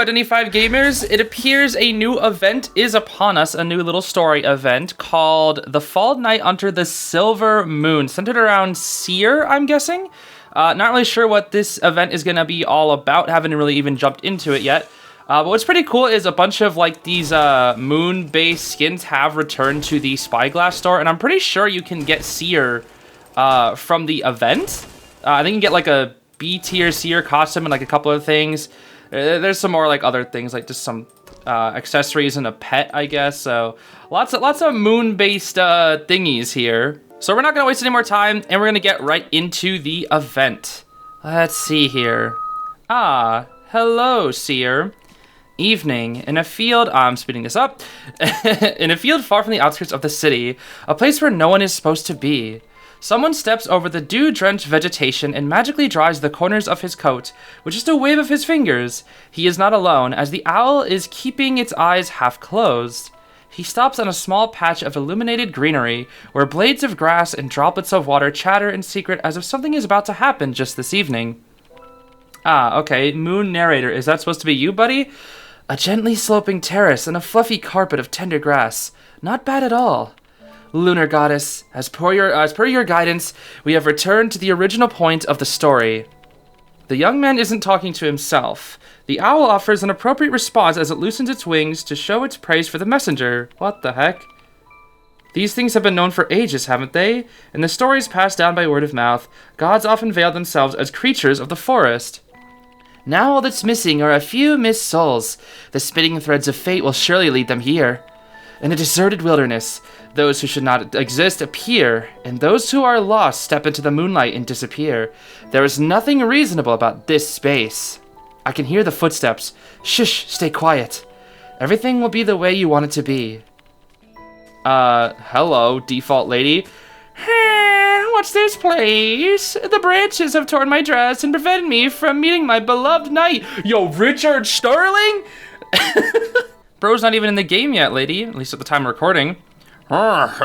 Identified Gamers. It appears a new event is upon us, a new little story event called The Fall Night Under the Silver Moon, centered around Seer, I'm guessing. Not really sure what this event is going to be all about, haven't really even jumped into it yet. But what's pretty cool is a bunch of like these moon-based skins have returned to the Spyglass store, and I'm pretty sure you can get Seer from the event. I think you can get like a B-tier Seer costume and like a couple of things. There's some more like other things, like just some accessories and a pet, I guess. So lots of moon-based thingies here. So we're not gonna waste any more time, and we're gonna get right into the event. Let's see here. Ah, hello, Seer. Evening in a field. I'm speeding this up. In a field far from the outskirts of the city, a place where no one is supposed to be. Someone steps over the dew-drenched vegetation and magically dries the corners of his coat with just a wave of his fingers. He is not alone, as the owl is keeping its eyes half closed. He stops on a small patch of illuminated greenery, where blades of grass and droplets of water chatter in secret as if something is about to happen just this evening. Ah, okay, Moon Narrator, is that supposed to be you, buddy? A gently sloping terrace and a fluffy carpet of tender grass. Not bad at all. Lunar Goddess, as per your guidance, we have returned to the original point of the story. The young man isn't talking to himself. The owl offers an appropriate response as it loosens its wings to show its praise for the messenger. What the heck? These things have been known for ages, haven't they? In the stories passed down by word of mouth, gods often veiled themselves as creatures of the forest. Now all that's missing are a few missed souls. The spinning threads of fate will surely lead them here. In a deserted wilderness, those who should not exist appear, and those who are lost step into the moonlight and disappear. There is nothing reasonable about this space. I can hear the footsteps. Shush, stay quiet. Everything will be the way you want it to be. Hello, default lady. What's this place? The branches have torn my dress and prevented me from meeting my beloved knight. Yo, Richard Sterling? Bro's not even in the game yet, lady. At least at the time of recording.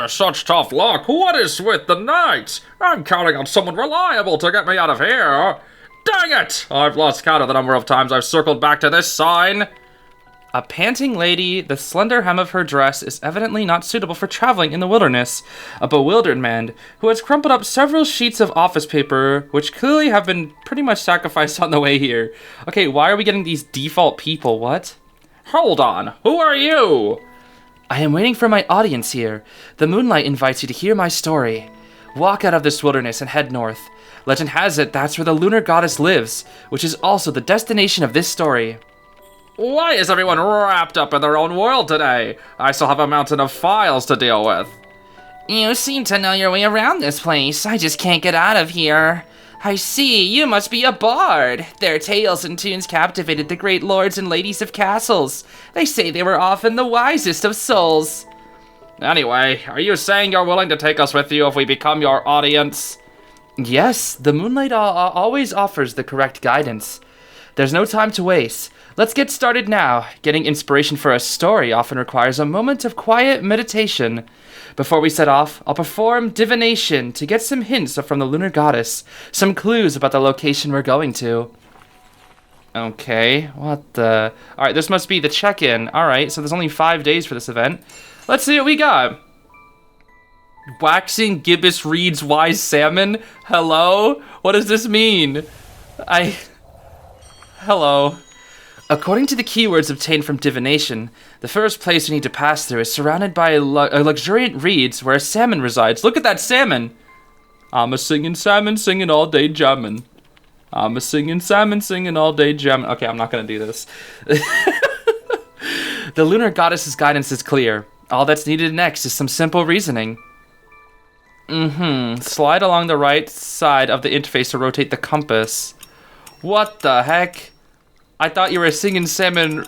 Such tough luck. What is with the knights? I'm counting on someone reliable to get me out of here. Dang it! I've lost count of the number of times I've circled back to this sign. A panting lady, the slender hem of her dress is evidently not suitable for traveling in the wilderness. A bewildered man, who has crumpled up several sheets of office paper, which clearly have been pretty much sacrificed on the way here. Okay, why are we getting these default people? What? Hold on, who are you? I am waiting for my audience here. The moonlight invites you to hear my story. Walk out of this wilderness and head north. Legend has it that's where the Lunar Goddess lives, which is also the destination of this story. Why is everyone wrapped up in their own world today? I still have a mountain of files to deal with. You seem to know your way around this place. I just can't get out of here. I see, you must be a bard. Their tales and tunes captivated the great lords and ladies of castles. They say they were often the wisest of souls. Anyway, are you saying you're willing to take us with you if we become your audience? Yes, the moonlight always offers the correct guidance. There's no time to waste. Let's get started now. Getting inspiration for a story often requires a moment of quiet meditation. Before we set off, I'll perform divination to get some hints from the Lunar Goddess, some clues about the location we're going to. Okay, what the... Alright, this must be the check-in. Alright, so there's only 5 days for this event. Let's see what we got. Waxing gibbous reeds wise salmon? Hello? What does this mean? Hello. According to the keywords obtained from divination, the first place we need to pass through is surrounded by luxuriant reeds where a salmon resides. Look at that salmon! I'm a singing salmon, singing all day jammin'. I'm a singing salmon, singing all day jammin'. Okay, I'm not gonna do this. The Lunar Goddess's guidance is clear. All that's needed next is some simple reasoning. Slide along the right side of the interface to rotate the compass. What the heck? I thought you were singing salmon,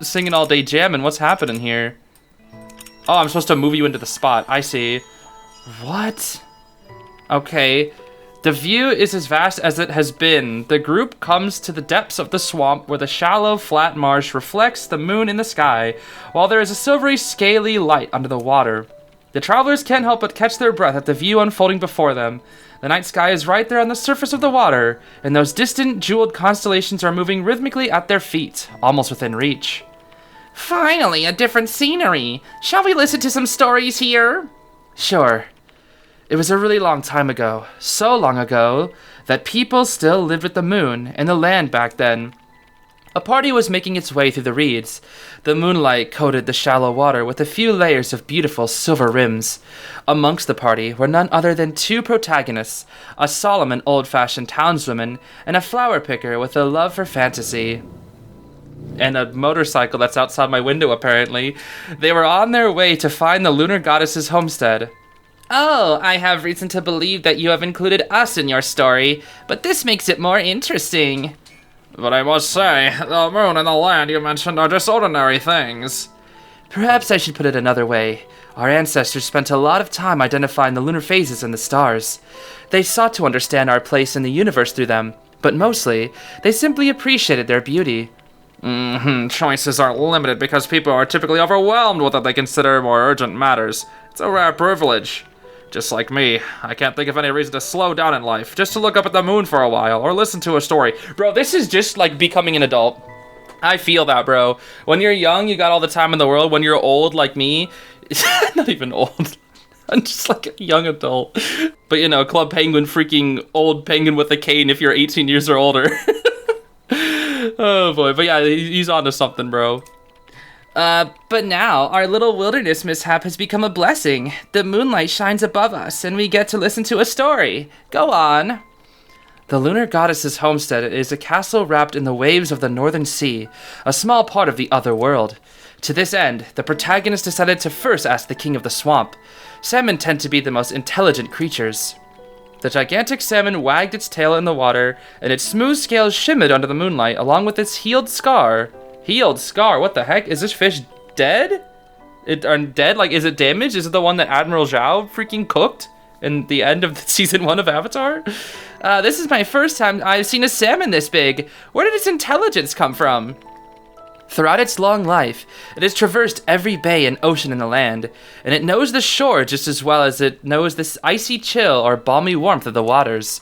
singing all day jammin'. What's happening here? Oh, I'm supposed to move you into the spot. I see. What? Okay. The view is as vast as it has been. The group comes to the depths of the swamp where the shallow, flat marsh reflects the moon in the sky, while there is a silvery, scaly light under the water. The travelers can't help but catch their breath at the view unfolding before them. The night sky is right there on the surface of the water, and those distant, jeweled constellations are moving rhythmically at their feet, almost within reach. Finally, a different scenery. Shall we listen to some stories here? Sure. It was a really long time ago, so long ago, that people still lived with the moon and the land back then. A party was making its way through the reeds. The moonlight coated the shallow water with a few layers of beautiful silver rims. Amongst the party were none other than two protagonists, a solemn and old-fashioned townswoman, and a flower picker with a love for fantasy. And a motorcycle that's outside my window, apparently. They were on their way to find the lunar goddess's homestead. Oh, I have reason to believe that you have included us in your story, but this makes it more interesting. But I must say, the moon and the land you mentioned are just ordinary things. Perhaps I should put it another way. Our ancestors spent a lot of time identifying the lunar phases and the stars. They sought to understand our place in the universe through them, but mostly, they simply appreciated their beauty. Choices are limited because people are typically overwhelmed with what they consider more urgent matters. It's a rare privilege. Just like me, I can't think of any reason to slow down in life, just to look up at the moon for a while, or listen to a story. Bro, this is just like becoming an adult. I feel that, bro. When you're young, you got all the time in the world. When you're old, like me, not even old. I'm just like a young adult. But you know, Club Penguin, freaking old penguin with a cane if you're 18 years or older. Oh boy, but yeah, he's onto something, bro. But now, our little wilderness mishap has become a blessing. The moonlight shines above us, and we get to listen to a story. Go on. The lunar goddess's homestead is a castle wrapped in the waves of the northern sea, a small part of the other world. To this end, the protagonist decided to first ask the king of the swamp. Salmon tend to be the most intelligent creatures. The gigantic salmon wagged its tail in the water, and its smooth scales shimmered under the moonlight, along with its healed scar. Healed scar? What the heck? Is this fish dead? Dead? Like, is it damaged? Is it the one that Admiral Zhao freaking cooked in the end of season 1 of Avatar? This is my first time I've seen a salmon this big. Where did its intelligence come from? Throughout its long life, it has traversed every bay and ocean in the land, and it knows the shore just as well as it knows the icy chill or balmy warmth of the waters.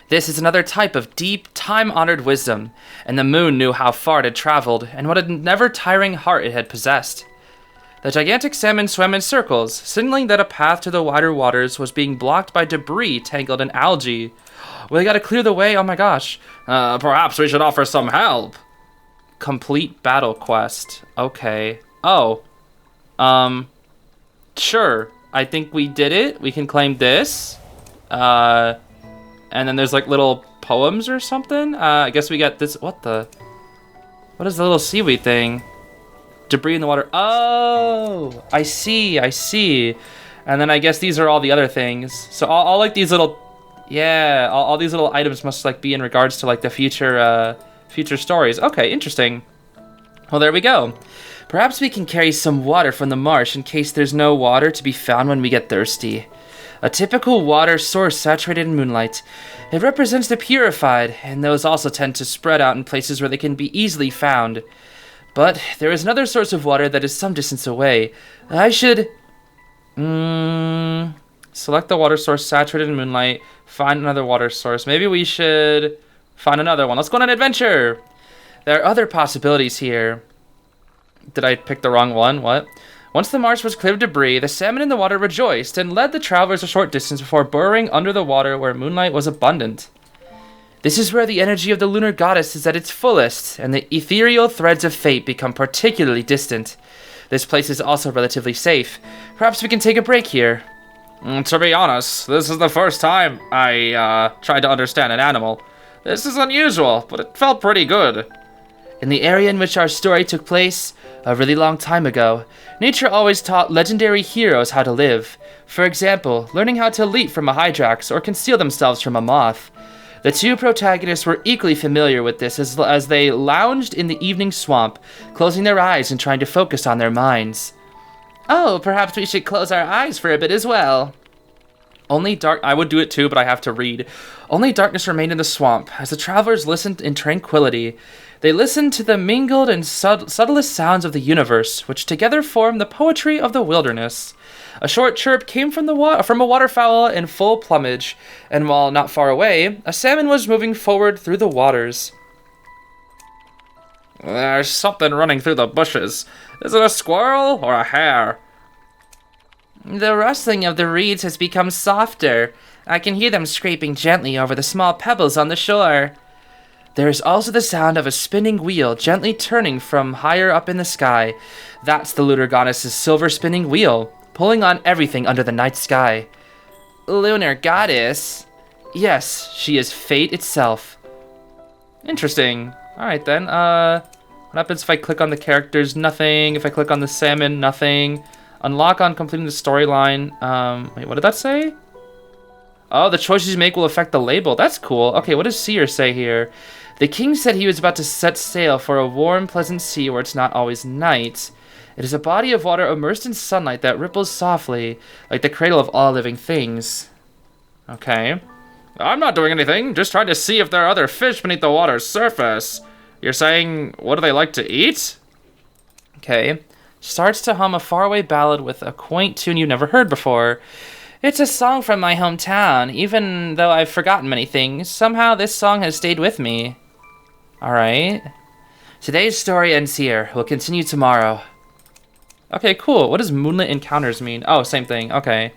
This is another type of deep, time-honored wisdom, and the moon knew how far it had traveled and what a never-tiring heart it had possessed. The gigantic salmon swam in circles, signaling that a path to the wider waters was being blocked by debris tangled in algae. We gotta clear the way, oh my gosh. Perhaps we should offer some help. Complete battle quest. Okay. Oh. Sure. I think we did it. We can claim this. And then there's like little poems or something. I guess we got this. What is the little seaweed thing? Debris in the water. Oh, I see. And then I guess these are all the other things. So all like these little, yeah, all these little items must like be in regards to like the future stories. Okay, interesting. Well, there we go. Perhaps we can carry some water from the marsh in case there's no water to be found when we get thirsty. A typical water source saturated in moonlight. It represents the purified, and those also tend to spread out in places where they can be easily found. But there is another source of water that is some distance away. I should... select the water source saturated in moonlight. Find another water source. Maybe we should find another one. Let's go on an adventure! There are other possibilities here. Did I pick the wrong one? What? Once the marsh was cleared of debris, the salmon in the water rejoiced and led the travelers a short distance before burrowing under the water where moonlight was abundant. This is where the energy of the lunar goddess is at its fullest, and the ethereal threads of fate become particularly distant. This place is also relatively safe. Perhaps we can take a break here. To be honest, this is the first time I tried to understand an animal. This is unusual, but it felt pretty good. In the area in which our story took place, a really long time ago, nature always taught legendary heroes how to live. For example, learning how to leap from a hydrax or conceal themselves from a moth. The two protagonists were equally familiar with this as they lounged in the evening swamp, closing their eyes and trying to focus on their minds. Oh, perhaps we should close our eyes for a bit as well. I would do it too, but I have to read. Only darkness remained in the swamp, as the travelers listened in tranquility. They listened to the mingled and subtlest sounds of the universe, which together form the poetry of the wilderness. A short chirp came from from a waterfowl in full plumage, and while not far away, a salmon was moving forward through the waters. There's something running through the bushes. Is it a squirrel or a hare? The rustling of the reeds has become softer. I can hear them scraping gently over the small pebbles on the shore. There is also the sound of a spinning wheel gently turning from higher up in the sky. That's the lunar goddess's silver spinning wheel, pulling on everything under the night sky. Lunar goddess? Yes, she is fate itself. Interesting. Alright then, what happens if I click on the characters? Nothing. If I click on the salmon, nothing. Unlock on completing the storyline. Wait, what did that say? Oh, the choices you make will affect the label. That's cool. Okay, what does Seer say here? The king said he was about to set sail for a warm, pleasant sea where it's not always night. It is a body of water immersed in sunlight that ripples softly, like the cradle of all living things. Okay. I'm not doing anything, just trying to see if there are other fish beneath the water's surface. You're saying, what do they like to eat? Okay. Starts to hum a faraway ballad with a quaint tune you've never heard before. It's a song from my hometown. Even though I've forgotten many things, somehow this song has stayed with me. Alright. Today's story ends here. We'll continue tomorrow. Okay, cool. What does Moonlit Encounters mean? Oh, same thing. Okay.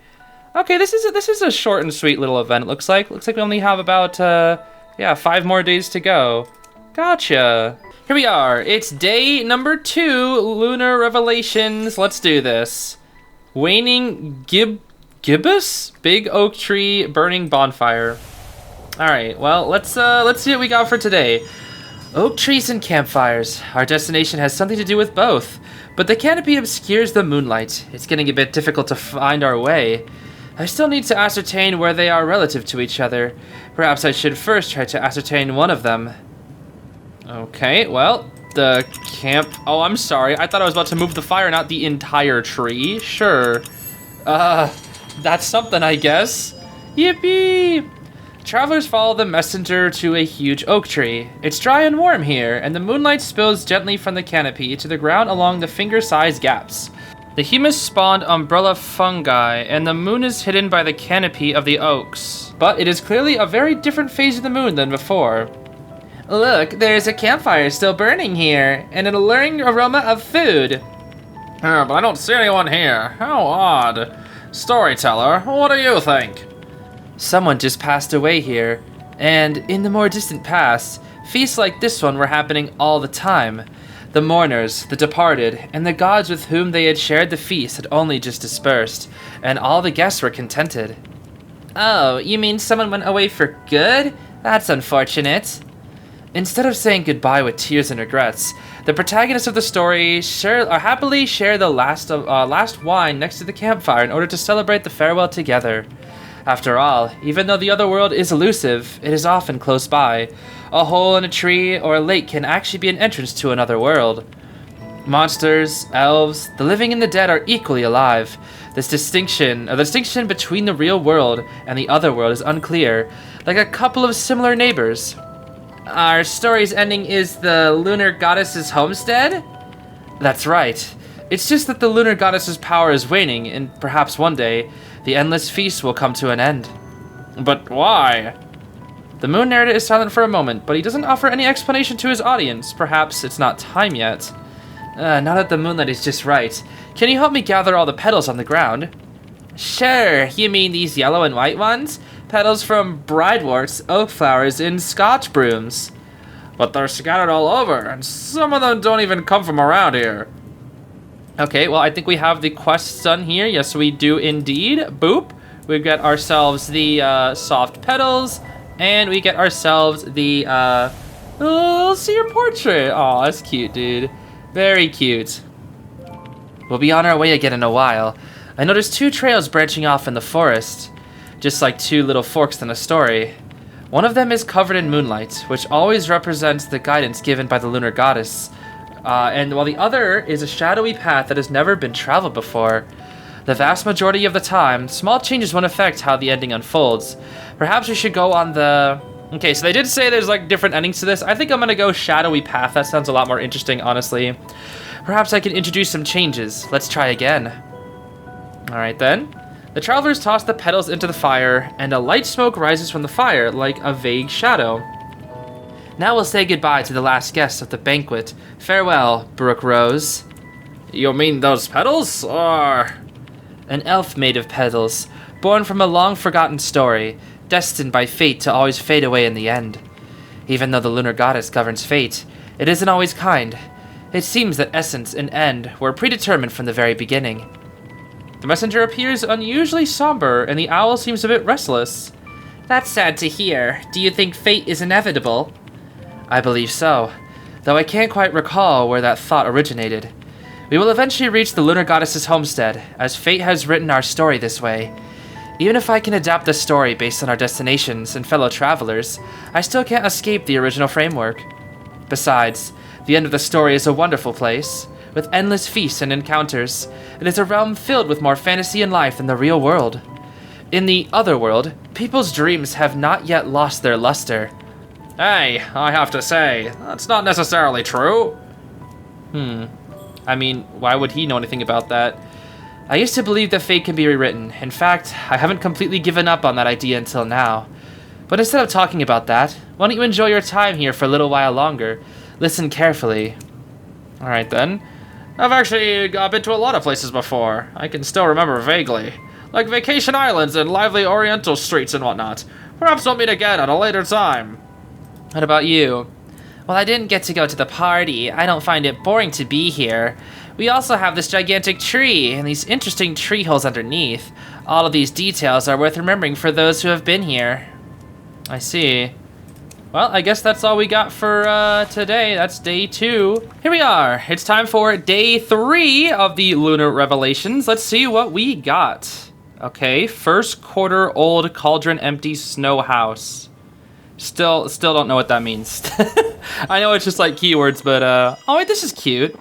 Okay, this is a short and sweet little event, it looks like. Looks like we only have about, 5 more days to go. Gotcha. Here we are. It's day number 2, Lunar Revelations. Let's do this. Waning Gibbous? Big oak tree, burning bonfire. Alright, well, let's see what we got for today. Oak trees and campfires. Our destination has something to do with both, but the canopy obscures the moonlight. It's getting a bit difficult to find our way. I still need to ascertain where they are relative to each other. Perhaps I should first try to ascertain one of them. Okay, well, the camp... Oh, I'm sorry. I thought I was about to move the fire, not the entire tree. Sure. That's something, I guess. Yippee! Travelers follow the messenger to a huge oak tree. It's dry and warm here, and the moonlight spills gently from the canopy to the ground along the finger-sized gaps. The humus spawned umbrella fungi, and the moon is hidden by the canopy of the oaks. But it is clearly a very different phase of the moon than before. Look, there's a campfire still burning here, and an alluring aroma of food. But I don't see anyone here. How odd. Storyteller, what do you think? Someone just passed away here, and in the more distant past, feasts like this one were happening all the time. The mourners, the departed, and the gods with whom they had shared the feast had only just dispersed, and all the guests were contented. Oh, you mean someone went away for good? That's unfortunate. Instead of saying goodbye with tears and regrets, the protagonists of the story happily share the last wine next to the campfire in order to celebrate the farewell together. After all, even though the other world is elusive, it is often close by. A hole in a tree or a lake can actually be an entrance to another world. Monsters, elves, the living and the dead are equally alive. The distinction between the real world and the other world is unclear, like a couple of similar neighbors. Our story's ending is the lunar goddess's homestead? That's right. It's just that the lunar goddess's power is waning, and perhaps one day, the endless feast will come to an end. But why? The moon narrator is silent for a moment, but he doesn't offer any explanation to his audience. Perhaps it's not time yet. Now that the moonlight is just right, can you help me gather all the petals on the ground? Sure, you mean these yellow and white ones? Petals from brideworts, oak flowers, and scotch brooms. But they're scattered all over, and some of them don't even come from around here. Okay, well, I think we have the quests done here. Yes, we do indeed. Boop. We get ourselves the soft petals, and we get ourselves the seer portrait. Aw, that's cute, dude. Very cute. We'll be on our way again in a while. I noticed 2 trails branching off in the forest, just like 2 little forks in a story. One of them is covered in moonlight, which always represents the guidance given by the lunar goddess. And while the other is a shadowy path that has never been traveled before. The vast majority of the time, small changes won't affect how the ending unfolds. Perhaps we should go on the... Okay, so they did say there's like different endings to this. I think I'm gonna go shadowy path. That sounds a lot more interesting, honestly. Perhaps I can introduce some changes. Let's try again. Alright then. The travelers toss the petals into the fire, and a light smoke rises from the fire like a vague shadow. Now we'll say goodbye to the last guests of the banquet. Farewell, Brook Rose. You mean those petals? Or... An elf made of petals, born from a long-forgotten story, destined by fate to always fade away in the end. Even though the lunar goddess governs fate, it isn't always kind. It seems that essence and end were predetermined from the very beginning. The messenger appears unusually somber, and the owl seems a bit restless. That's sad to hear. Do you think fate is inevitable? I believe so, though I can't quite recall where that thought originated. We will eventually reach the lunar goddess's homestead, as fate has written our story this way. Even if I can adapt the story based on our destinations and fellow travelers, I still can't escape the original framework. Besides, the end of the story is a wonderful place, with endless feasts and encounters. It is a realm filled with more fantasy and life than the real world. In the other world, people's dreams have not yet lost their luster. Hey, I have to say, that's not necessarily true. I mean, why would he know anything about that? I used to believe that fate can be rewritten. In fact, I haven't completely given up on that idea until now. But instead of talking about that, why don't you enjoy your time here for a little while longer? Listen carefully. Alright then. I've actually been to a lot of places before. I can still remember vaguely. Like vacation islands and lively oriental streets and whatnot. Perhaps we'll meet again at a later time. What about you? Well, I didn't get to go to the party. I don't find it boring to be here. We also have this gigantic tree and these interesting tree holes underneath. All of these details are worth remembering for those who have been here. I see. Well, I guess that's all we got for today. That's day 2. Here we are. It's time for day 3 of the Lunar Revelations. Let's see what we got. Okay, first quarter old cauldron empty snow house. Still don't know what that means. I know it's just like keywords, but oh wait, this is cute.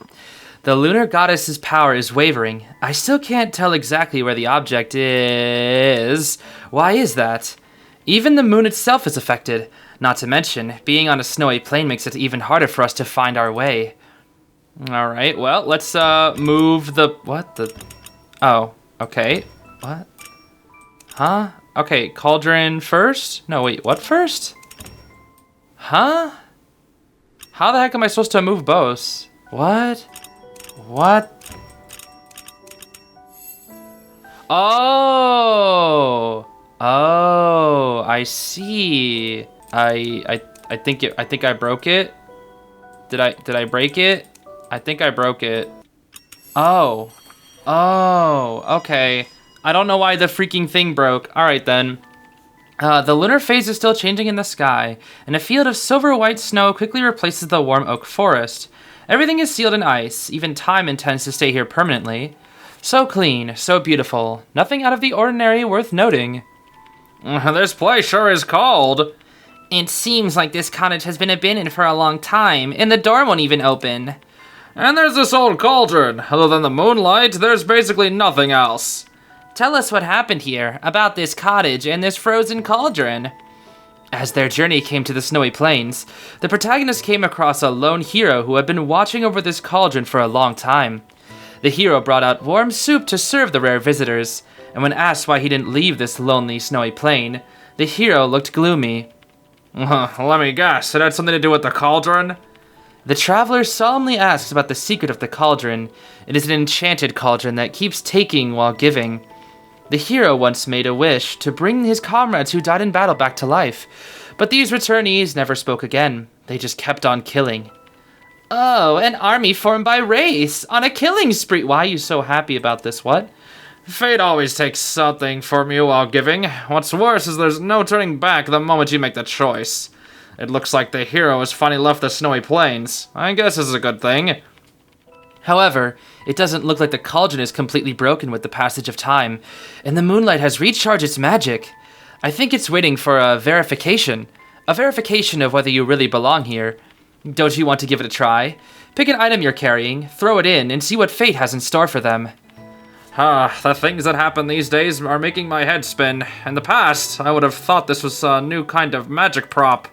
The lunar goddess's power is wavering. I still can't tell exactly where the object is. Why is that? Even the moon itself is affected. Not to mention, being on a snowy plain makes it even harder for us to find our way. Alright, well, let's move the... What the... Oh, okay. What? Huh? Okay, cauldron first? No, wait, what first? Huh? How the heck am I supposed to move both? What? What? Oh! Oh, I see. I think I broke it. Did I break it? I think I broke it. Oh. Oh, okay. I don't know why the freaking thing broke. All right then. The lunar phase is still changing in the sky, and a field of silver white snow quickly replaces the warm oak forest. Everything is sealed in ice. Even time intends to stay here permanently. So clean, so beautiful. Nothing out of the ordinary worth noting. This place sure is cold. It seems like this cottage has been abandoned for a long time, and the door won't even open. And there's this old cauldron. Other than the moonlight, there's basically nothing else. Tell us what happened here, about this cottage and this frozen cauldron. As their journey came to the snowy plains, the protagonist came across a lone hero who had been watching over this cauldron for a long time. The hero brought out warm soup to serve the rare visitors, and when asked why he didn't leave this lonely, snowy plain, the hero looked gloomy. Let me guess, it had something to do with the cauldron? The traveler solemnly asks about the secret of the cauldron. It is an enchanted cauldron that keeps taking while giving. The hero once made a wish to bring his comrades who died in battle back to life, but these returnees never spoke again. They just kept on killing. Oh, an army formed by race, on a killing spree. Why are you so happy about this, what? Fate always takes something from you while giving. What's worse is there's no turning back the moment you make the choice. It looks like the hero has finally left the snowy plains. I guess this is a good thing. However, it doesn't look like the cauldron is completely broken with the passage of time, and the moonlight has recharged its magic. I think it's waiting for a verification of whether you really belong here. Don't you want to give it a try? Pick an item you're carrying, throw it in, and see what fate has in store for them. The things that happen these days are making my head spin. In the past, I would have thought this was a new kind of magic prop.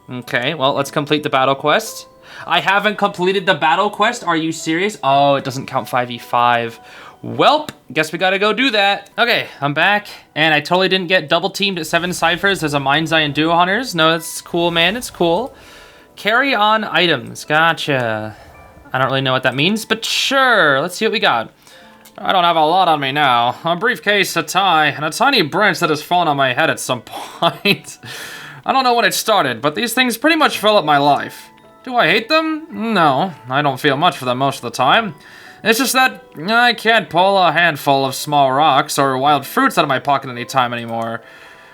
Okay, well, let's complete the battle quest. I haven't completed the battle quest. Are you serious? Oh, it doesn't count 5v5. Welp, guess we gotta go do that. Okay, I'm back, and I totally didn't get double teamed at 7 ciphers as a Mind's Eye and Duo Hunters. No, it's cool, man, it's cool. Carry on items, gotcha. I don't really know what that means, but sure, let's see what we got. I don't have a lot on me now. A briefcase, a tie, and a tiny branch that has fallen on my head at some point. I don't know when it started, but these things pretty much fill up my life. Do I hate them? No, I don't feel much for them most of the time. It's just that I can't pull a handful of small rocks or wild fruits out of my pocket anytime anymore.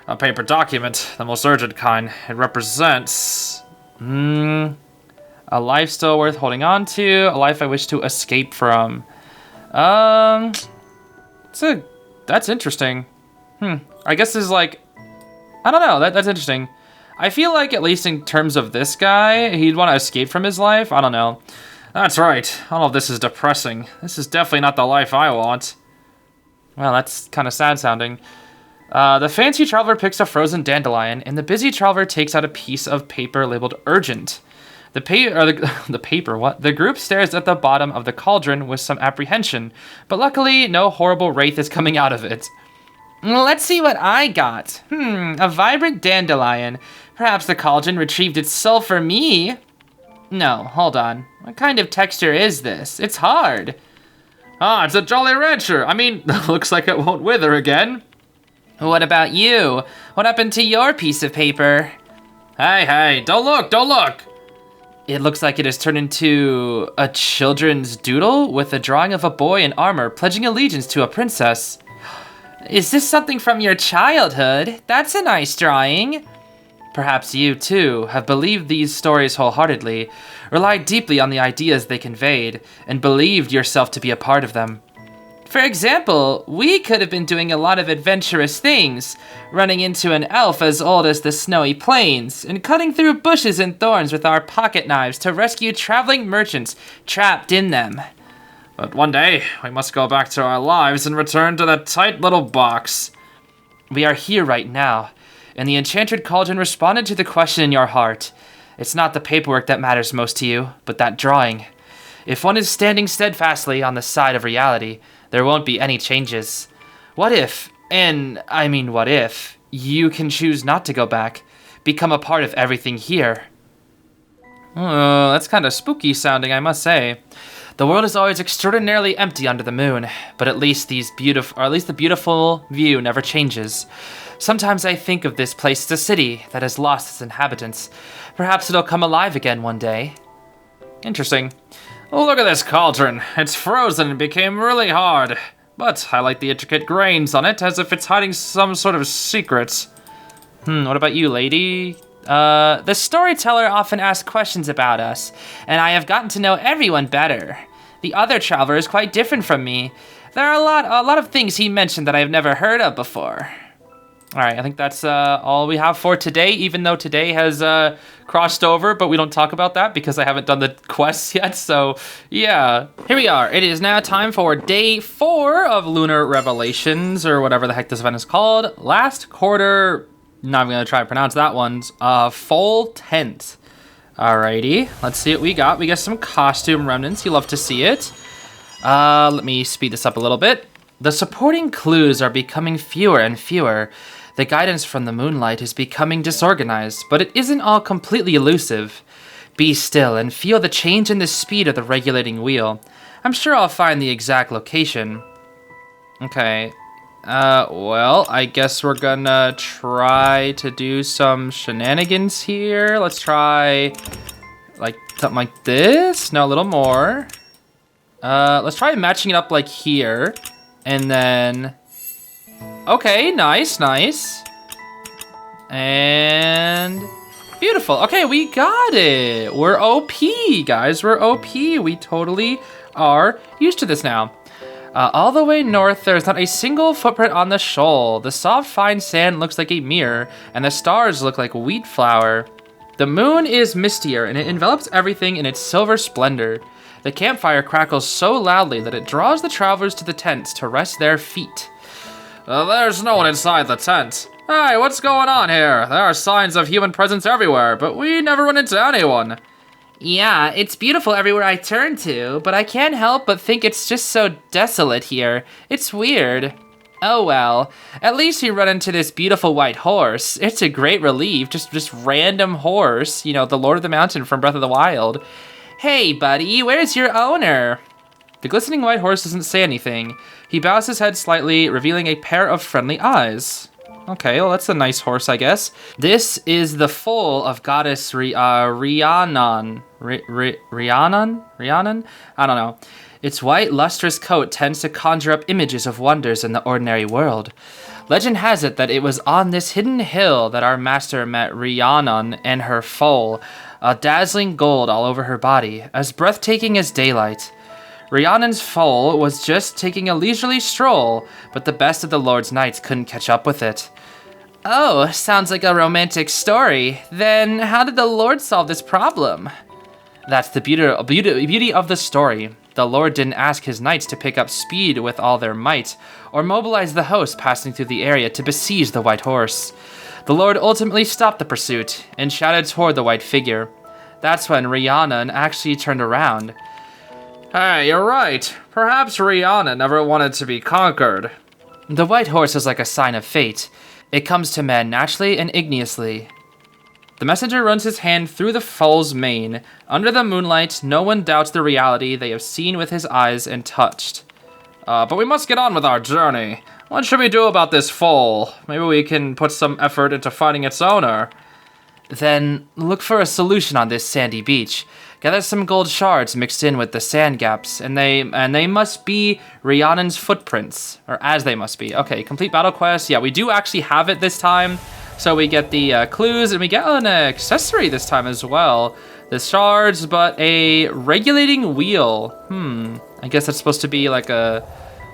A paper document, the most urgent kind. It represents... a life still worth holding on to, a life I wish to escape from. That's interesting. I guess this is like, I don't know, that's interesting. I feel like, at least in terms of this guy, he'd want to escape from his life. I don't know. That's right. All of this is depressing. This is definitely not the life I want. Well, that's kind of sad sounding. The fancy traveler picks a frozen dandelion, and the busy traveler takes out a piece of paper labeled urgent. The paper, what? The group stares at the bottom of the cauldron with some apprehension, but luckily no horrible wraith is coming out of it. Let's see what I got. A vibrant dandelion. Perhaps the cauldron retrieved its soul for me. No, hold on. What kind of texture is this? It's hard. Ah, it's a Jolly Rancher. I mean, looks like it won't wither again. What about you? What happened to your piece of paper? Hey, don't look. It looks like it has turned into a children's doodle with a drawing of a boy in armor pledging allegiance to a princess. Is this something from your childhood? That's a nice drawing. Perhaps you, too, have believed these stories wholeheartedly, relied deeply on the ideas they conveyed, and believed yourself to be a part of them. For example, we could have been doing a lot of adventurous things, running into an elf as old as the snowy plains, and cutting through bushes and thorns with our pocket knives to rescue traveling merchants trapped in them. But one day, we must go back to our lives and return to that tight little box. We are here right now, and the enchanted cauldron responded to the question in your heart. It's not the paperwork that matters most to you, but that drawing. If one is standing steadfastly on the side of reality, there won't be any changes. What if, you can choose not to go back, become a part of everything here? Oh, that's kind of spooky sounding, I must say. The world is always extraordinarily empty under the moon, but at least the beautiful view never changes. Sometimes I think of this place as a city that has lost its inhabitants. Perhaps it'll come alive again one day. Interesting. Oh, look at this cauldron. It's frozen and became really hard. But I like the intricate grains on it, as if it's hiding some sort of secret. What about you, lady? The storyteller often asks questions about us, and I have gotten to know everyone better. The other traveler is quite different from me. There are a lot of things he mentioned that I have never heard of before. All right, I think that's all we have for today, even though today has crossed over, but we don't talk about that because I haven't done the quests yet, so yeah. Here we are. It is now time for day 4 of Lunar Revelations, or whatever the heck this event is called. Last quarter, not even going to try to pronounce that one, full tent. Alrighty, let's see what we got. We got some costume remnants. You love to see it. Let me speed this up a little bit. The supporting clues are becoming fewer and fewer. The guidance from the moonlight is becoming disorganized, but it isn't all completely elusive. Be still and feel the change in the speed of the regulating wheel. I'm sure I'll find the exact location. Okay. Well, I guess we're gonna try to do some shenanigans here. Let's try, like, something like this. No, a little more. Let's try matching it up, like, here. And then... Okay, nice. And... Beautiful. Okay, we got it. We're OP, guys. We're OP. We totally are used to this now. All the way north, there's not a single footprint on the shoal. The soft, fine sand looks like a mirror, and the stars look like wheat flour. The moon is mistier, and it envelops everything in its silver splendor. The campfire crackles so loudly that it draws the travelers to the tents to rest their feet. There's no one inside the tent. Hey, what's going on here? There are signs of human presence everywhere, but we never run into anyone. Yeah, it's beautiful everywhere I turn to, but I can't help but think it's just so desolate here. It's weird. Oh well, at least we run into this beautiful white horse. It's a great relief, just random horse, you know, the Lord of the Mountain from Breath of the Wild. Hey buddy, where's your owner? The glistening white horse doesn't say anything. He bows his head slightly, revealing a pair of friendly eyes. Okay, well that's a nice horse, I guess. This is the foal of goddess Rhiannon. Rhiannon? I don't know. Its white, lustrous coat tends to conjure up images of wonders in the ordinary world. Legend has it that it was on this hidden hill that our master met Rhiannon and her foal, a dazzling gold all over her body, as breathtaking as daylight. Rhiannon's foal was just taking a leisurely stroll, but the best of the Lord's knights couldn't catch up with it. Oh, sounds like a romantic story. Then how did the Lord solve this problem? That's the beauty of the story. The Lord didn't ask his knights to pick up speed with all their might, or mobilize the host passing through the area to besiege the white horse. The Lord ultimately stopped the pursuit, and shouted toward the white figure. That's when Rhiannon actually turned around. Hey, you're right. Perhaps Rhiannon never wanted to be conquered. The white horse is like a sign of fate. It comes to men naturally and igneously. The messenger runs his hand through the foal's mane. Under the moonlight, no one doubts the reality they have seen with his eyes and touched. But we must get on with our journey. What should we do about this foal? Maybe we can put some effort into finding its owner. Then look for a solution on this sandy beach. Gather some gold shards mixed in with the sand gaps, and they must be Rhiannon's footprints, or as they must be. Okay, complete battle quest. Yeah, we do actually have it this time. So we get the clues, and we get an accessory this time as well. The shards, but a regulating wheel. I guess that's supposed to be like a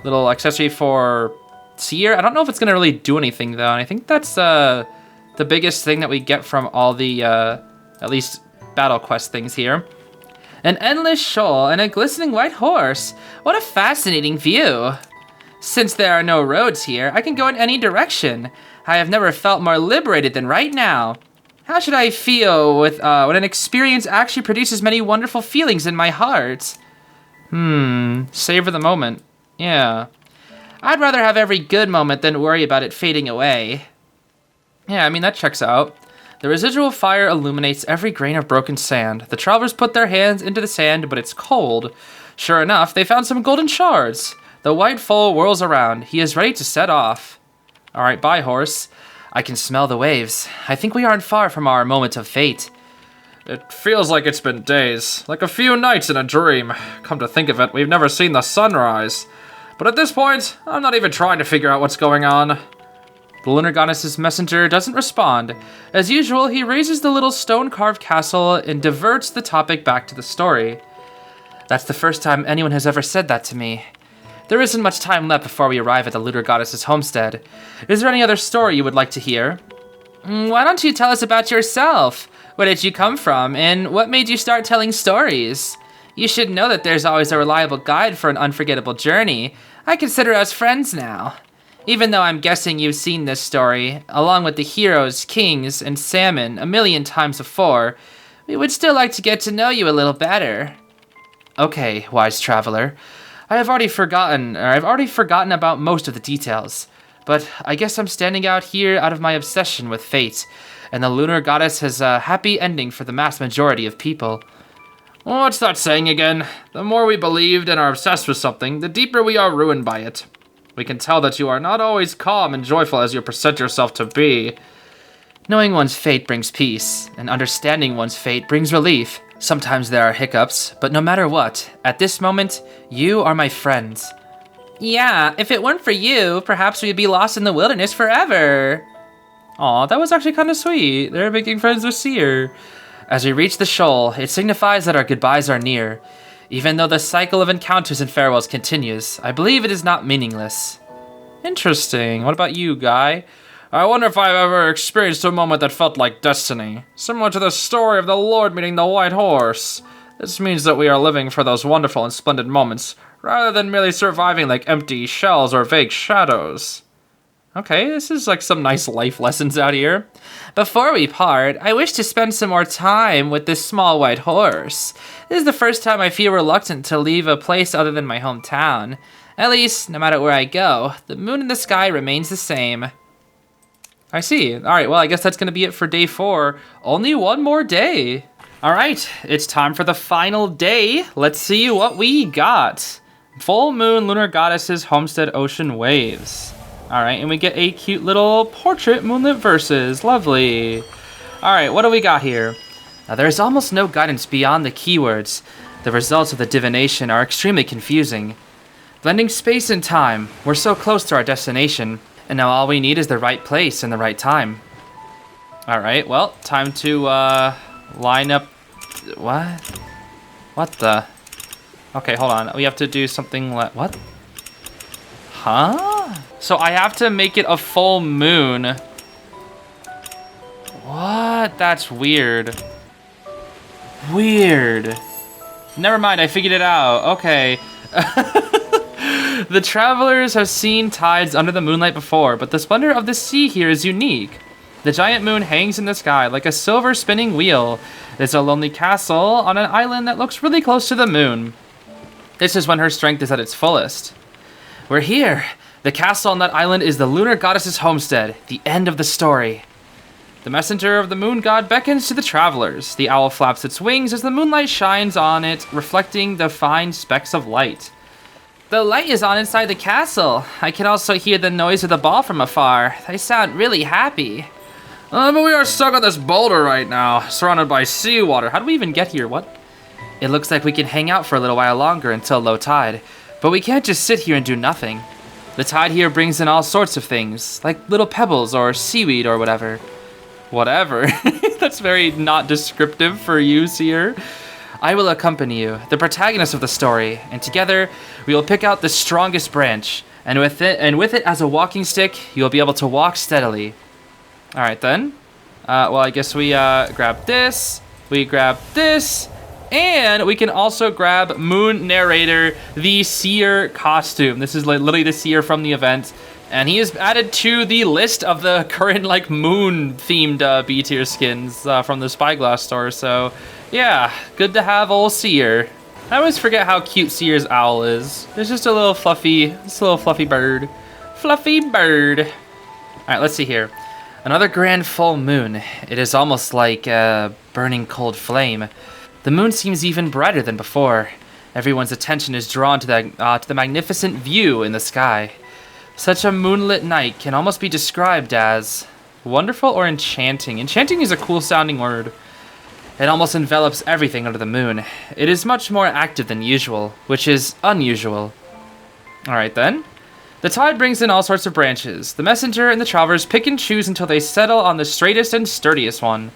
little accessory for Seer. I don't know if it's gonna really do anything though, and I think that's the biggest thing that we get from all the at least battle quest things here. An endless shoal and a glistening white horse. What a fascinating view. Since there are no roads here, I can go in any direction. I have never felt more liberated than right now. How should I feel with when an experience actually produces many wonderful feelings in my heart? Savor the moment. Yeah. I'd rather have every good moment than worry about it fading away. Yeah, I mean, that checks out. The residual fire illuminates every grain of broken sand. The travelers put their hands into the sand, but it's cold. Sure enough, they found some golden shards. The white foal whirls around. He is ready to set off. All right, bye, horse. I can smell the waves. I think we aren't far from our moment of fate. It feels like it's been days, like a few nights in a dream. Come to think of it, we've never seen the sunrise. But at this point, I'm not even trying to figure out what's going on. The lunar goddess's messenger doesn't respond. As usual, he raises the little stone-carved castle and diverts the topic back to the story. That's the first time anyone has ever said that to me. There isn't much time left before we arrive at the lunar goddess's homestead. Is there any other story you would like to hear? Why don't you tell us about yourself? Where did you come from, and what made you start telling stories? You should know that there's always a reliable guide for an unforgettable journey. I consider us friends now. Even though I'm guessing you've seen this story, along with the heroes, kings, and salmon a million times before, we would still like to get to know you a little better. Okay, wise traveler. I've already forgotten about most of the details, but I guess I'm standing out here out of my obsession with fate, and the lunar goddess has a happy ending for the mass majority of people. What's that saying again? The more we believed and are obsessed with something, the deeper we are ruined by it. We can tell that you are not always calm and joyful as you present yourself to be. Knowing one's fate brings peace, and understanding one's fate brings relief. Sometimes there are hiccups, but no matter what, at this moment, you are my friends. Yeah, if it weren't for you, perhaps we'd be lost in the wilderness forever. Aw, that was actually kind of sweet. They're making friends with Seer. As we reach the shoal, it signifies that our goodbyes are near. Even though the cycle of encounters and farewells continues, I believe it is not meaningless. Interesting. What about you, Guy? I wonder if I've ever experienced a moment that felt like destiny, similar to the story of the Lord meeting the white horse. This means that we are living for those wonderful and splendid moments, rather than merely surviving like empty shells or vague shadows. Okay, this is like some nice life lessons out here. Before we part, I wish to spend some more time with this small white horse. This is the first time I feel reluctant to leave a place other than my hometown. At least, no matter where I go, the moon in the sky remains the same. I see. All right, well, I guess that's going to be it for day 4. Only one more day. All right, it's time for the final day. Let's see what we got. Full moon, lunar goddesses, homestead, ocean waves. All right, and we get a cute little portrait, moonlit verses. Lovely. All right, what do we got here? Now, there is almost no guidance beyond the keywords. The results of the divination are extremely confusing. Blending space and time, we're so close to our destination, and now all we need is the right place and the right time. All right, well, time to line up. What? What the? Okay, hold on. We have to do something like what? Huh? So I have to make it a full moon. What? That's weird. Weird. Never mind, I figured it out. Okay. The travelers have seen tides under the moonlight before, but the splendor of the sea here is unique. The giant moon hangs in the sky like a silver spinning wheel. It's a lonely castle on an island that looks really close to the moon. This is when her strength is at its fullest. We're here. The castle on that island is the lunar goddess's homestead, the end of the story. The messenger of the moon god beckons to the travelers. The owl flaps its wings as the moonlight shines on it, reflecting the fine specks of light. The light is on inside the castle. I can also hear the noise of the ball from afar. They sound really happy. But we are stuck on this boulder right now, surrounded by seawater. How do we even get here? What? It looks like we can hang out for a little while longer until low tide, but we can't just sit here and do nothing. The tide here brings in all sorts of things, like little pebbles or seaweed or whatever. Whatever. That's very not descriptive for you, Seer. I will accompany you, the protagonist of the story, and together we will pick out the strongest branch, and with it as a walking stick, you'll be able to walk steadily. All right, then. Well, I guess we grab this, we grab this, and we can also grab Moon Narrator, the Seer costume. This is literally the Seer from the event, and he is added to the list of the current, like, moon-themed B-tier skins from the Spyglass store, so yeah, good to have old Seer. I always forget how cute Seer's owl is. It's just a little fluffy bird. Fluffy bird. All right, let's see here. Another grand full moon. It is almost like a burning cold flame. The moon seems even brighter than before. Everyone's attention is drawn to the magnificent view in the sky. Such a moonlit night can almost be described as wonderful or enchanting. Enchanting is a cool sounding word. It almost envelops everything under the moon. It is much more active than usual, which is unusual. All right then. The tide brings in all sorts of branches. The messenger and the travelers pick and choose until they settle on the straightest and sturdiest one.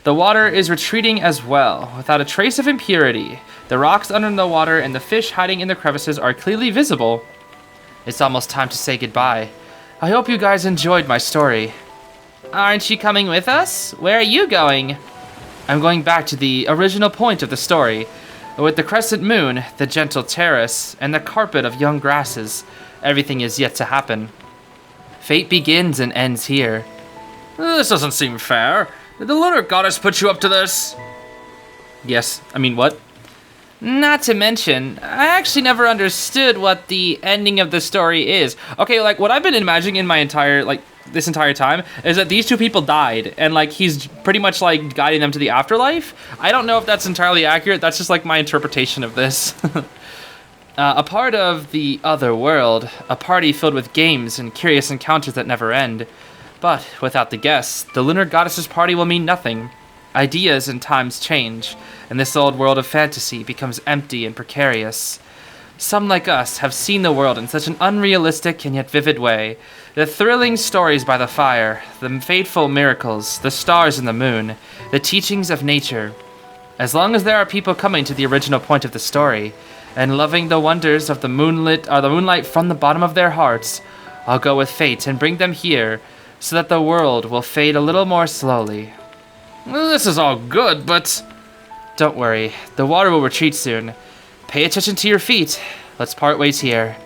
The water is retreating as well, without a trace of impurity. The rocks under the water and the fish hiding in the crevices are clearly visible. It's almost time to say goodbye. I hope you guys enjoyed my story. Aren't you coming with us? Where are you going? I'm going back to the original point of the story. With the crescent moon, the gentle terrace, and the carpet of young grasses, everything is yet to happen. Fate begins and ends here. This doesn't seem fair. Did the lunar goddess put you up to this? Yes, I mean, what? Not to mention, I actually never understood what the ending of the story is. Okay, like, what I've been imagining in my entire, like, this entire time is that these two people died, and, like, he's pretty much, like, guiding them to the afterlife. I don't know if that's entirely accurate. That's just, like, my interpretation of this. A part of the other world, a party filled with games and curious encounters that never end. But without the guests, the lunar goddess's party will mean nothing. Ideas and times change, and this old world of fantasy becomes empty and precarious. Some like us have seen the world in such an unrealistic and yet vivid way. The thrilling stories by the fire, the fateful miracles, the stars and the moon, the teachings of nature. As long as there are people coming to the original point of the story, and loving the wonders of the moonlight from the bottom of their hearts, I'll go with fate and bring them here, so that the world will fade a little more slowly. This is all good, but... Don't worry, the water will retreat soon. Pay attention to your feet. Let's part ways here.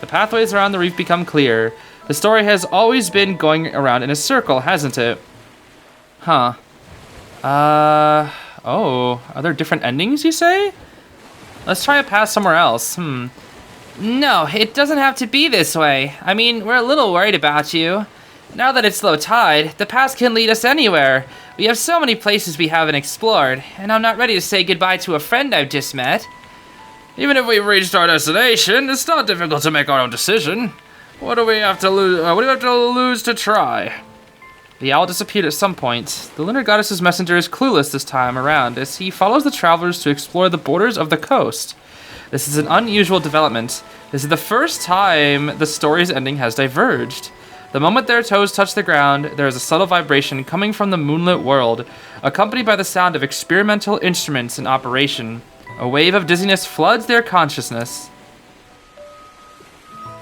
The pathways around the reef become clear. The story has always been going around in a circle, hasn't it? Huh. Oh, are there different endings, you say? Let's try a path somewhere else. No, it doesn't have to be this way. I mean, we're a little worried about you. Now that it's low tide, the path can lead us anywhere. We have so many places we haven't explored, and I'm not ready to say goodbye to a friend I've just met. Even if we've reached our destination, it's not difficult to make our own decision. What do we have to lose? What do we have to lose to try? The owl disappeared at some point. The lunar goddess's messenger is clueless this time around as he follows the travelers to explore the borders of the coast. This is an unusual development. This is the first time the story's ending has diverged. The moment their toes touch the ground, there is a subtle vibration coming from the moonlit world, accompanied by the sound of experimental instruments in operation. A wave of dizziness floods their consciousness.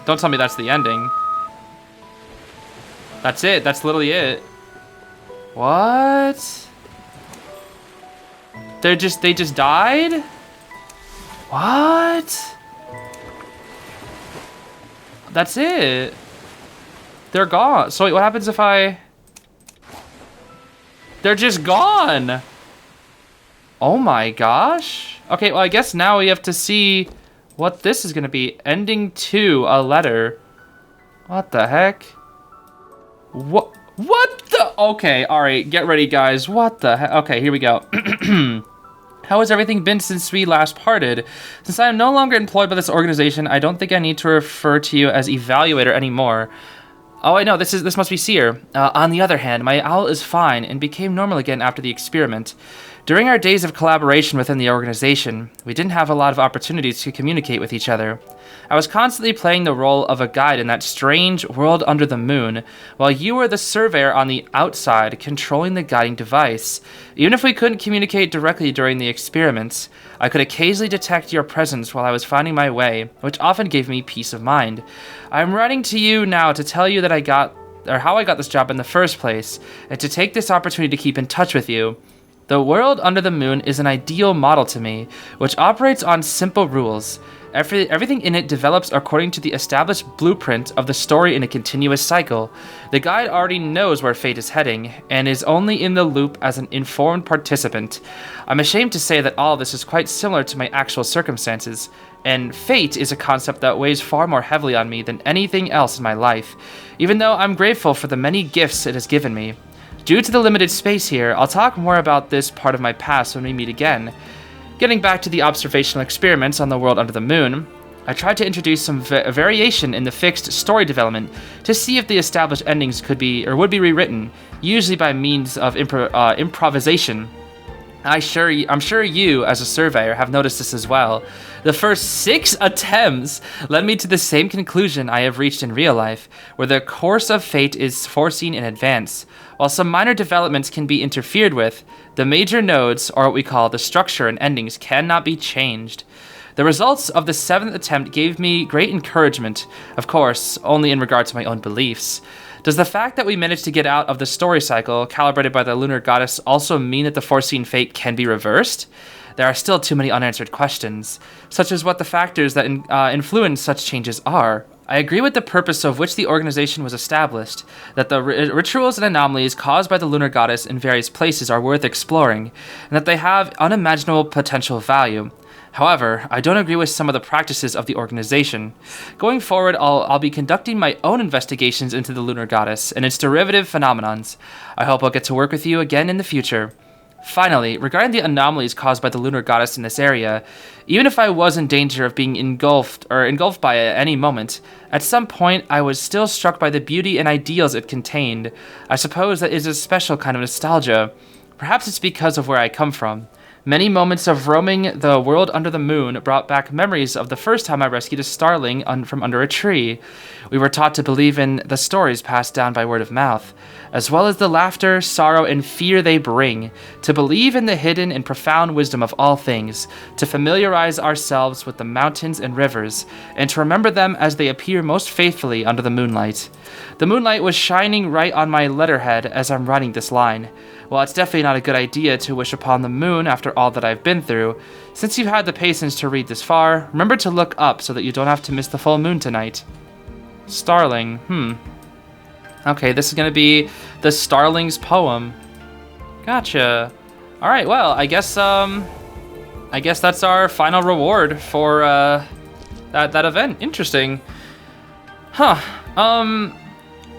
Don't tell me that's the ending. That's it. That's literally it. What? They just died? What? That's it. They're gone. So wait, what happens if I... They're just gone. Oh my gosh. Okay, well I guess now we have to see what this is gonna be. Ending 2, a letter. What the heck? What the? Okay, alright, get ready guys. What the heck? Okay, here we go. How has everything been since we last parted? Since I am no longer employed by this organization, I don't think I need to refer to you as evaluator anymore. Oh, I know, this must be Seer. On the other hand, my owl is fine and became normal again after the experiment. During our days of collaboration within the organization, we didn't have a lot of opportunities to communicate with each other. I was constantly playing the role of a guide in that strange world under the moon, while you were the surveyor on the outside, controlling the guiding device. Even if we couldn't communicate directly during the experiments, I could occasionally detect your presence while I was finding my way, which often gave me peace of mind. I'm writing to you now to tell you that how I got this job in the first place, and to take this opportunity to keep in touch with you. The world under the moon is an ideal model to me, which operates on simple rules. Everything in it develops according to the established blueprint of the story in a continuous cycle. The guide already knows where fate is heading, and is only in the loop as an informed participant. I'm ashamed to say that all of this is quite similar to my actual circumstances, and fate is a concept that weighs far more heavily on me than anything else in my life, even though I'm grateful for the many gifts it has given me. Due to the limited space here, I'll talk more about this part of my past when we meet again. Getting back to the observational experiments on the world under the moon, I tried to introduce some variation in the fixed story development to see if the established endings could be or would be rewritten, usually by means of improvisation. I'm sure you, as a surveyor, have noticed this as well. The first 6 attempts led me to the same conclusion I have reached in real life, where the course of fate is foreseen in advance. While some minor developments can be interfered with, the major nodes, or what we call the structure and endings, cannot be changed. The results of the 7th attempt gave me great encouragement, of course, only in regard to my own beliefs. Does the fact that we managed to get out of the story cycle, calibrated by the lunar goddess, also mean that the foreseen fate can be reversed? There are still too many unanswered questions, such as what the factors that influence such changes are. I agree with the purpose of which the organization was established, that the rituals and anomalies caused by the lunar goddess in various places are worth exploring, and that they have unimaginable potential value. However, I don't agree with some of the practices of the organization. Going forward, I'll be conducting my own investigations into the lunar goddess and its derivative phenomenons. I hope I'll get to work with you again in the future. Finally, regarding the anomalies caused by the lunar goddess in this area, even if I was in danger of being engulfed by it at any moment, at some point I was still struck by the beauty and ideals it contained. I suppose that is a special kind of nostalgia. Perhaps it's because of where I come from. Many moments of roaming the world under the moon brought back memories of the first time I rescued a starling from under a tree. We were taught to believe in the stories passed down by word of mouth, as well as the laughter, sorrow, and fear they bring, to believe in the hidden and profound wisdom of all things, to familiarize ourselves with the mountains and rivers, and to remember them as they appear most faithfully under the moonlight. The moonlight was shining right on my letterhead as I'm writing this line. Well, it's definitely not a good idea to wish upon the moon after all that I've been through. Since you've had the patience to read this far, remember to look up so that you don't have to miss the full moon tonight. Starling, Okay, this is gonna be the Starling's poem. Gotcha. All right, well, I guess that's our final reward for that event. Interesting. Huh.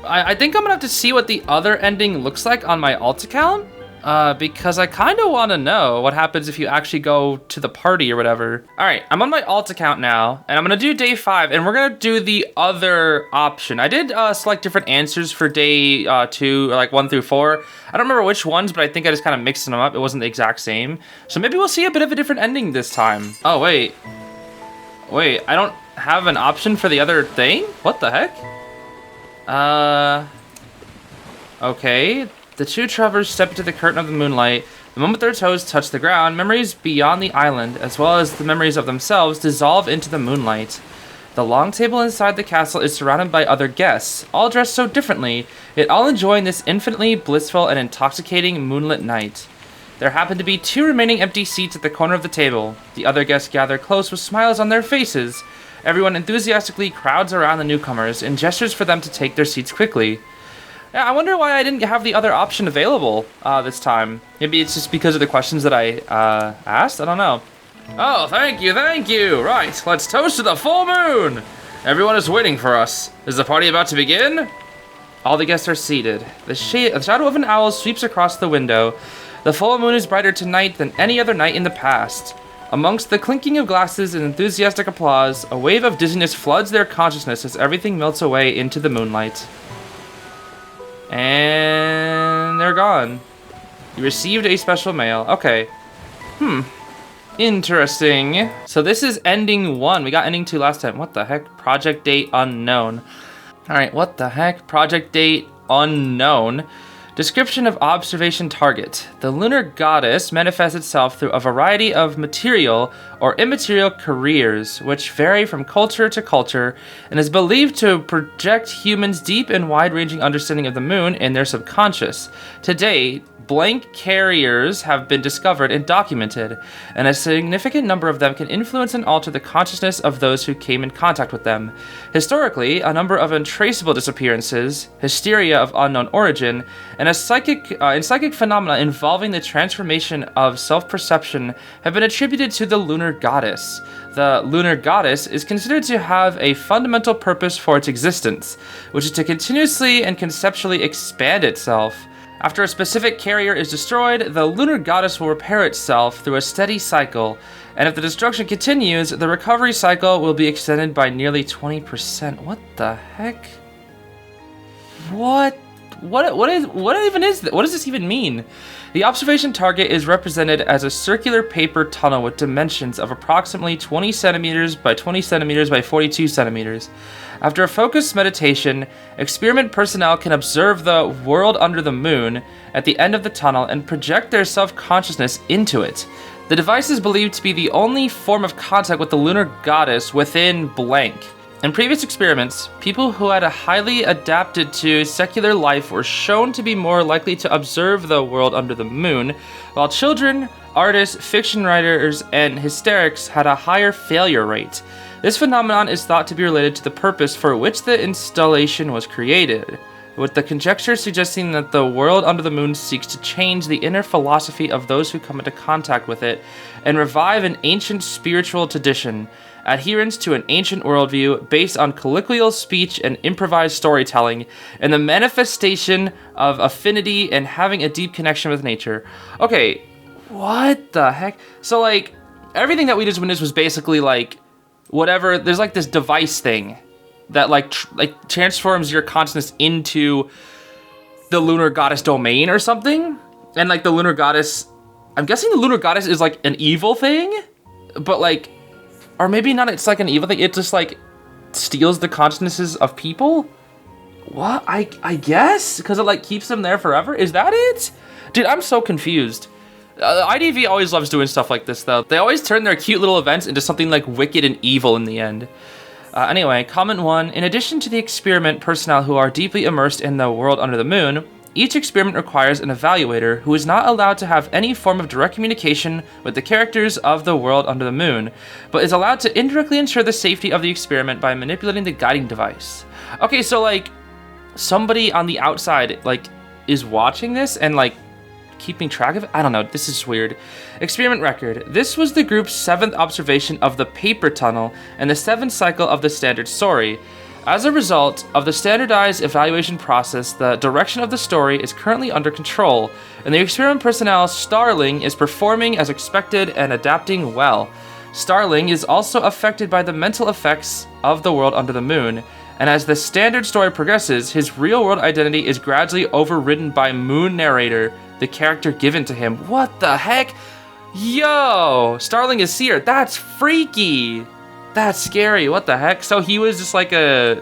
I think I'm gonna have to see what the other ending looks like on my alt account. Because I kind of want to know what happens if you actually go to the party or whatever. All right, I'm on my alt account now, and I'm gonna do day 5, and we're gonna do the other option. I did select different answers for day 2, or like 1 through 4. I don't remember which ones, but I think I just kind of mixed them up. It wasn't the exact same. So maybe we'll see a bit of a different ending this time. Oh, wait, I don't have an option for the other thing? What the heck? Okay. The two travelers step into the curtain of the moonlight. The moment their toes touch the ground, memories beyond the island, as well as the memories of themselves, dissolve into the moonlight. The long table inside the castle is surrounded by other guests, all dressed so differently, yet all enjoying this infinitely blissful and intoxicating moonlit night. There happen to be 2 remaining empty seats at the corner of the table. The other guests gather close with smiles on their faces. Everyone enthusiastically crowds around the newcomers and gestures for them to take their seats quickly. Yeah, I wonder why I didn't have the other option available this time. Maybe it's just because of the questions that I asked? I don't know. Oh, thank you. Right, let's toast to the full moon. Everyone is waiting for us. Is the party about to begin? All the guests are seated. The shadow of an owl sweeps across the window. The full moon is brighter tonight than any other night in the past. Amongst the clinking of glasses and enthusiastic applause, a wave of dizziness floods their consciousness as everything melts away into the moonlight. And they're gone. You received a special mail. Okay. Interesting. So this is ending 1. We got ending 2 last time. What the heck? Project date unknown. Alright, what the heck? Project date unknown. Description of observation target. The lunar goddess manifests itself through a variety of material or immaterial careers, which vary from culture to culture, and is believed to project humans' deep and wide-ranging understanding of the moon in their subconscious. Today, blank carriers have been discovered and documented, and a significant number of them can influence and alter the consciousness of those who came in contact with them. Historically, a number of untraceable disappearances, hysteria of unknown origin, and psychic phenomena involving the transformation of self-perception have been attributed to the lunar goddess. The lunar goddess is considered to have a fundamental purpose for its existence, which is to continuously and conceptually expand itself. After a specific carrier is destroyed, the lunar goddess will repair itself through a steady cycle, and if the destruction continues, the recovery cycle will be extended by nearly 20%. What the heck? What even is this? What does this even mean? The observation target is represented as a circular paper tunnel with dimensions of approximately 20 centimeters by 20 centimeters by 42 centimeters. After a focused meditation, experiment personnel can observe the world under the moon at the end of the tunnel and project their self-consciousness into it. The device is believed to be the only form of contact with the lunar goddess within blank. In previous experiments, people who had a highly adapted to secular life were shown to be more likely to observe the world under the moon, while children, artists, fiction writers, and hysterics had a higher failure rate. This phenomenon is thought to be related to the purpose for which the installation was created, with the conjecture suggesting that the world under the moon seeks to change the inner philosophy of those who come into contact with it and revive an ancient spiritual tradition, adherence to an ancient worldview based on colloquial speech and improvised storytelling, and the manifestation of affinity and having a deep connection with nature. Okay, what the heck? So, like, everything that we just witnessed was basically, like, whatever, there's, like, this device thing that, like, transforms your consciousness into the lunar goddess domain or something, and, like, the lunar goddess, I'm guessing the lunar goddess is, like, an evil thing, but, like, or maybe not, it's like an evil thing, it just, like, steals the consciousnesses of people? What? I guess? Because it, like, keeps them there forever? Is that it? Dude, I'm so confused. IDV always loves doing stuff like this, though. They always turn their cute little events into something, like, wicked and evil in the end. Anyway, comment 1. In addition to the experiment personnel who are deeply immersed in the world under the moon, each experiment requires an evaluator who is not allowed to have any form of direct communication with the characters of the world under the moon, but is allowed to indirectly ensure the safety of the experiment by manipulating the guiding device. Okay, so, like, somebody on the outside, like, is watching this and, like, keeping track of it. I don't know. This is weird. Experiment record. This was the group's 7th observation of the paper tunnel and the 7th cycle of the standard story. As a result of the standardized evaluation process, the direction of the story is currently under control, and the experiment personnel Starling is performing as expected and adapting well. Starling is also affected by the mental effects of the world under the moon, and as the standard story progresses, his real-world identity is gradually overridden by Moon Narrator, the character given to him. What the heck? Yo! Starling is Seer. That's freaky! That's scary. What the heck? So he was just like a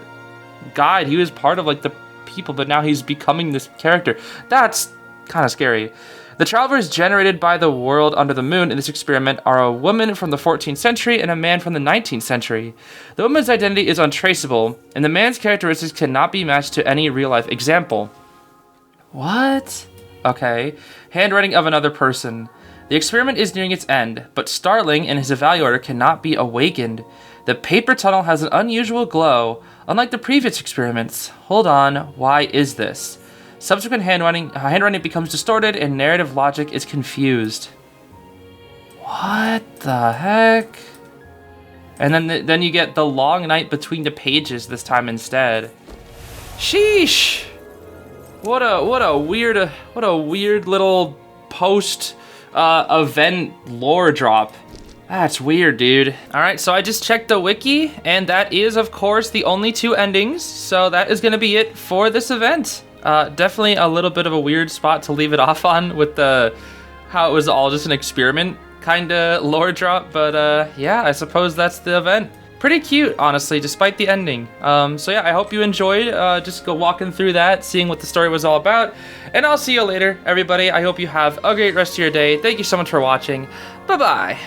guide. He was part of like the people, but now he's becoming this character. That's kind of scary. The travelers generated by the world under the moon in this experiment are a woman from the 14th century and a man from the 19th century. The woman's identity is untraceable, and the man's characteristics cannot be matched to any real-life example. What? Okay. Handwriting of another person. The experiment is nearing its end, but Starling and his evaluator cannot be awakened. The paper tunnel has an unusual glow, unlike the previous experiments. Hold on, why is this? Subsequent handwriting becomes distorted and narrative logic is confused. What the heck? And then you get the long night between the pages this time instead. Sheesh! What a weird little post event lore drop. That's weird, dude. All right, so I just checked the wiki, and that is, of course, the only 2 endings. So that is gonna be it for this event. Definitely a little bit of a weird spot to leave it off on with how it was all just an experiment kind of lore drop, but yeah, I suppose that's the event. Pretty cute, honestly, despite the ending. So yeah, I hope you enjoyed just go walking through that, seeing what the story was all about, and I'll see you later, everybody. I hope you have a great rest of your day. Thank you so much for watching. Bye-bye.